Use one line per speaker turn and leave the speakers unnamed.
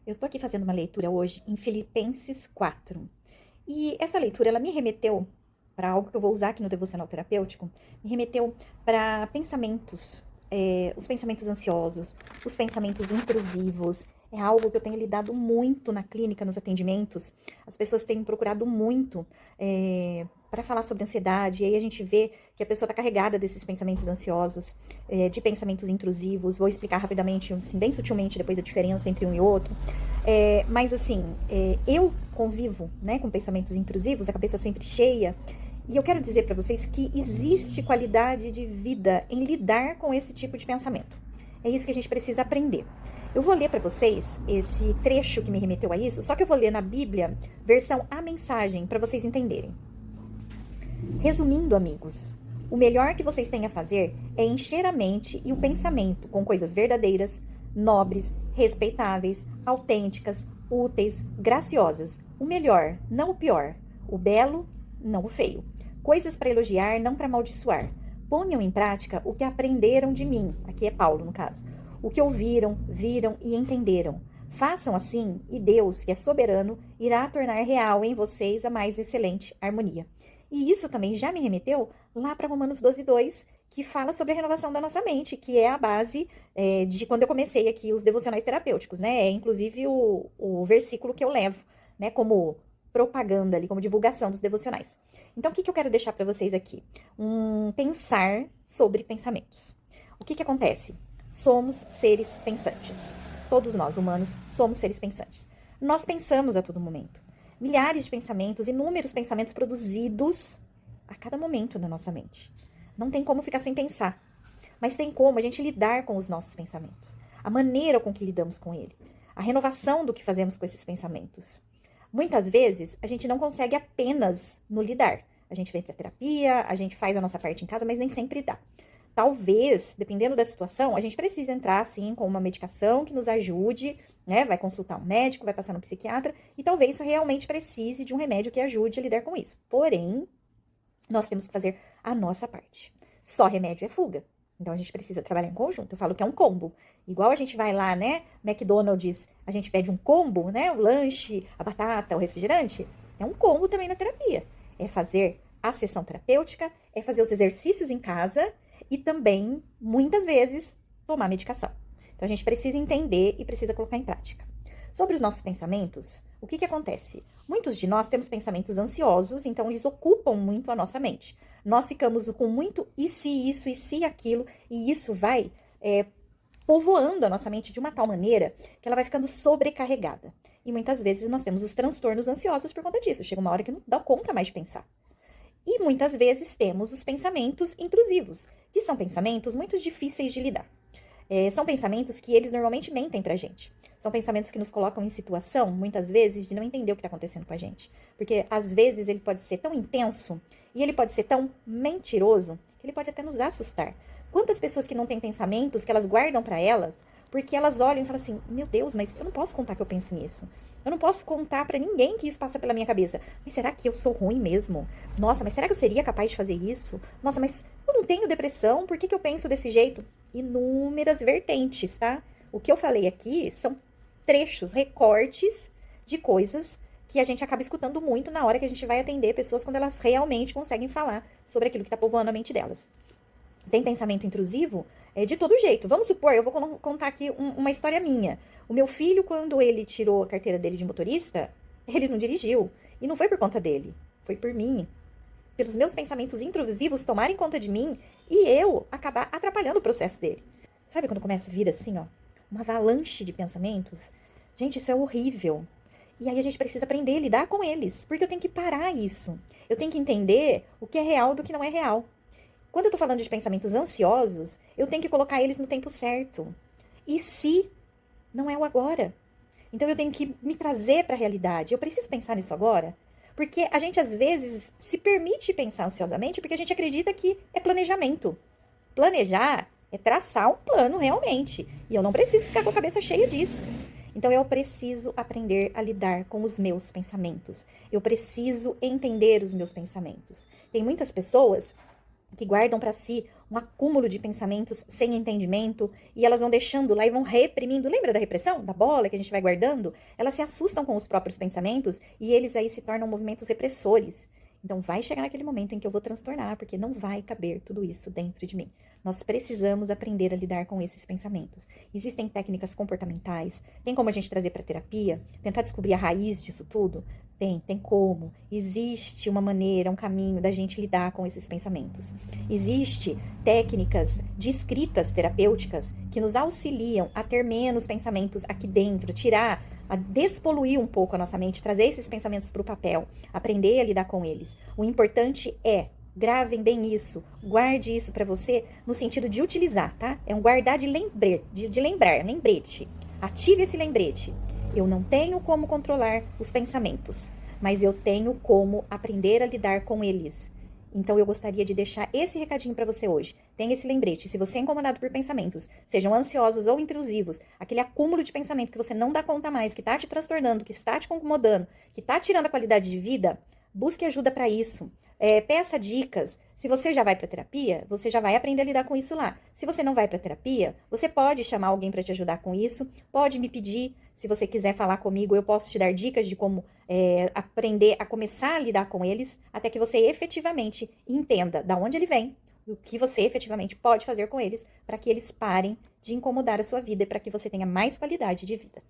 Eu tô aqui fazendo uma leitura hoje em Filipenses 4. E essa leitura, ela me remeteu para algo que eu vou usar aqui no devocional terapêutico, me remeteu para pensamentos, os pensamentos ansiosos, os pensamentos intrusivos. É algo que eu tenho lidado muito na clínica, nos atendimentos. As pessoas têm me procurado muito para falar sobre ansiedade, e aí a gente vê que a pessoa está carregada desses pensamentos ansiosos, de pensamentos intrusivos. Vou explicar rapidamente, assim, bem sutilmente, depois a diferença entre um e outro. Mas assim, eu convivo, né, com pensamentos intrusivos, a cabeça sempre cheia, e eu quero dizer para vocês que existe qualidade de vida em lidar com esse tipo de pensamento. É isso que a gente precisa aprender. Eu vou ler para vocês esse trecho que me remeteu a isso, só que eu vou ler na Bíblia, versão A Mensagem, para vocês entenderem. Resumindo, amigos, o melhor que vocês têm a fazer é encher a mente e o pensamento com coisas verdadeiras, nobres, respeitáveis, autênticas, úteis, graciosas. O melhor, não o pior. O belo, não o feio. Coisas para elogiar, não para amaldiçoar. Ponham em prática o que aprenderam de mim. Aqui é Paulo, no caso. O que ouviram, viram e entenderam. Façam assim, e Deus, que é soberano, irá tornar real em vocês a mais excelente harmonia. E isso também já me remeteu lá para Romanos 12:2, que fala sobre a renovação da nossa mente, que é a base de quando eu comecei aqui os devocionais terapêuticos, né? É inclusive o versículo que eu levo, né, como propaganda ali, como divulgação dos devocionais. Então, o que eu quero deixar para vocês aqui? Pensar sobre pensamentos. O que acontece? Somos seres pensantes. Todos nós, humanos, somos seres pensantes. Nós pensamos a todo momento. Milhares de pensamentos, inúmeros pensamentos produzidos a cada momento na nossa mente. Não tem como ficar sem pensar, mas tem como a gente lidar com os nossos pensamentos, a maneira com que lidamos com ele, a renovação do que fazemos com esses pensamentos. Muitas vezes a gente não consegue apenas no lidar. A gente vem para terapia, a gente faz a nossa parte em casa, mas nem sempre dá. Talvez, dependendo da situação, a gente precise entrar, assim, com uma medicação que nos ajude, né? Vai consultar um médico, vai passar no psiquiatra, e talvez realmente precise de um remédio que ajude a lidar com isso. Porém, nós temos que fazer a nossa parte. Só remédio é fuga. Então, a gente precisa trabalhar em conjunto. Eu falo que é um combo. Igual a gente vai lá, né? McDonald's, a gente pede um combo, né? O lanche, a batata, o refrigerante. É um combo também na terapia. É fazer a sessão terapêutica, é fazer os exercícios em casa e também, muitas vezes, tomar medicação. Então, a gente precisa entender e precisa colocar em prática. Sobre os nossos pensamentos, o que acontece? Muitos de nós temos pensamentos ansiosos, então eles ocupam muito a nossa mente. Nós ficamos com muito e se isso, e se aquilo, e isso vai povoando a nossa mente de uma tal maneira que ela vai ficando sobrecarregada. E muitas vezes nós temos os transtornos ansiosos por conta disso. Chega uma hora que não dá conta mais de pensar. E muitas vezes temos os pensamentos intrusivos, que são pensamentos muito difíceis de lidar. São pensamentos que eles normalmente mentem pra gente. São pensamentos que nos colocam em situação, muitas vezes, de não entender o que está acontecendo com a gente. Porque, às vezes, ele pode ser tão intenso e ele pode ser tão mentiroso que ele pode até nos assustar. Quantas pessoas que não têm pensamentos, que elas guardam pra elas, porque elas olham e falam assim, meu Deus, mas eu não posso contar que eu penso nisso. Eu não posso contar pra ninguém que isso passa pela minha cabeça. Mas será que eu sou ruim mesmo? Nossa, mas será que eu seria capaz de fazer isso? Nossa, mas eu não tenho depressão, por que eu penso desse jeito? Inúmeras vertentes, tá? O que eu falei aqui são trechos, recortes de coisas que a gente acaba escutando muito na hora que a gente vai atender pessoas quando elas realmente conseguem falar sobre aquilo que está povoando a mente delas. Tem pensamento intrusivo de todo jeito. Vamos supor, eu vou contar aqui uma história minha. O meu filho, quando ele tirou a carteira dele de motorista, ele não dirigiu. E não foi por conta dele, foi por mim. Pelos meus pensamentos intrusivos tomarem conta de mim e eu acabar atrapalhando o processo dele. Sabe quando começa a vir assim, ó, uma avalanche de pensamentos? Gente, isso é horrível. E aí a gente precisa aprender a lidar com eles, porque eu tenho que parar isso. Eu tenho que entender o que é real do que não é real. Quando eu tô falando de pensamentos ansiosos, eu tenho que colocar eles no tempo certo. E se não é o agora? Então eu tenho que me trazer para a realidade. Eu preciso pensar nisso agora? Porque a gente às vezes se permite pensar ansiosamente porque a gente acredita que é planejamento. Planejar é traçar um plano realmente. E eu não preciso ficar com a cabeça cheia disso. Então eu preciso aprender a lidar com os meus pensamentos. Eu preciso entender os meus pensamentos. Tem muitas pessoas que guardam para si um acúmulo de pensamentos sem entendimento, e elas vão deixando lá e vão reprimindo. Lembra da repressão? Da bola que a gente vai guardando? Elas se assustam com os próprios pensamentos e eles aí se tornam movimentos repressores. Então vai chegar naquele momento em que eu vou transtornar, porque não vai caber tudo isso dentro de mim. Nós precisamos aprender a lidar com esses pensamentos. Existem técnicas comportamentais, tem como a gente trazer para terapia, tentar descobrir a raiz disso tudo? Tem como. Existe uma maneira, um caminho da gente lidar com esses pensamentos. Existe técnicas de escritas terapêuticas que nos auxiliam a ter menos pensamentos aqui dentro, tirar, a despoluir um pouco a nossa mente, trazer esses pensamentos para o papel, aprender a lidar com eles. O importante é, gravem bem isso, guarde isso para você no sentido de utilizar, tá? É um guardar de lembrar, lembrete. Ative esse lembrete. Eu não tenho como controlar os pensamentos, mas eu tenho como aprender a lidar com eles. Então eu gostaria de deixar esse recadinho para você hoje. Tenha esse lembrete. Se você é incomodado por pensamentos, sejam ansiosos ou intrusivos, aquele acúmulo de pensamento que você não dá conta mais, que está te transtornando, que está te incomodando, que está tirando a qualidade de vida, busque ajuda para isso. Peça dicas. Se você já vai para terapia, você já vai aprender a lidar com isso lá. Se você não vai para terapia, você pode chamar alguém para te ajudar com isso, pode me pedir. Se você quiser falar comigo, eu posso te dar dicas de como aprender a começar a lidar com eles, até que você efetivamente entenda de onde ele vem, o que você efetivamente pode fazer com eles, para que eles parem de incomodar a sua vida e para que você tenha mais qualidade de vida.